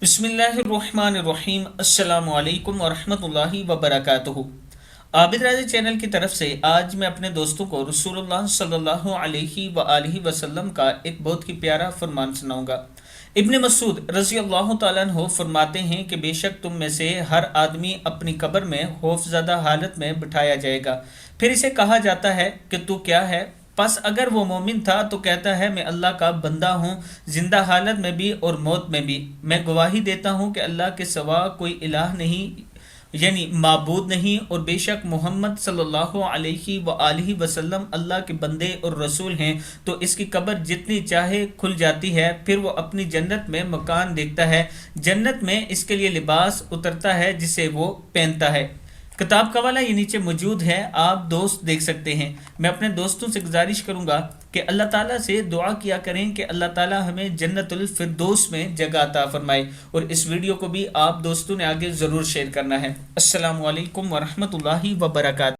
بسم اللہ الرحمن الرحیم۔ السلام علیکم ورحمۃ اللہ وبرکاتہ۔ عابد راضی چینل کی طرف سے آج میں اپنے دوستوں کو رسول اللہ صلی اللہ علیہ وآلہ وسلم کا ایک بہت ہی پیارا فرمان سناؤں گا۔ ابن مسعود رضی اللہ تعالیٰ عنہ فرماتے ہیں کہ بے شک تم میں سے ہر آدمی اپنی قبر میں خوف زدہ حالت میں بٹھایا جائے گا، پھر اسے کہا جاتا ہے کہ تو کیا ہے؟ پس اگر وہ مومن تھا تو کہتا ہے میں اللہ کا بندہ ہوں، زندہ حالت میں بھی اور موت میں بھی میں گواہی دیتا ہوں کہ اللہ کے سوا کوئی الہ نہیں، یعنی معبود نہیں، اور بے شک محمد صلی اللہ علیہ وآلہ وسلم اللہ کے بندے اور رسول ہیں۔ تو اس کی قبر جتنی چاہے کھل جاتی ہے، پھر وہ اپنی جنت میں مکان دیکھتا ہے، جنت میں اس کے لیے لباس اترتا ہے جسے وہ پہنتا ہے۔ کتاب کا حوالہ یہ نیچے موجود ہے، آپ دوست دیکھ سکتے ہیں۔ میں اپنے دوستوں سے گزارش کروں گا کہ اللہ تعالیٰ سے دعا کیا کریں کہ اللہ تعالیٰ ہمیں جنت الفردوس میں جگہ عطا فرمائے، اور اس ویڈیو کو بھی آپ دوستوں نے آگے ضرور شیئر کرنا ہے۔ السلام علیکم ورحمۃ اللہ وبرکاتہ۔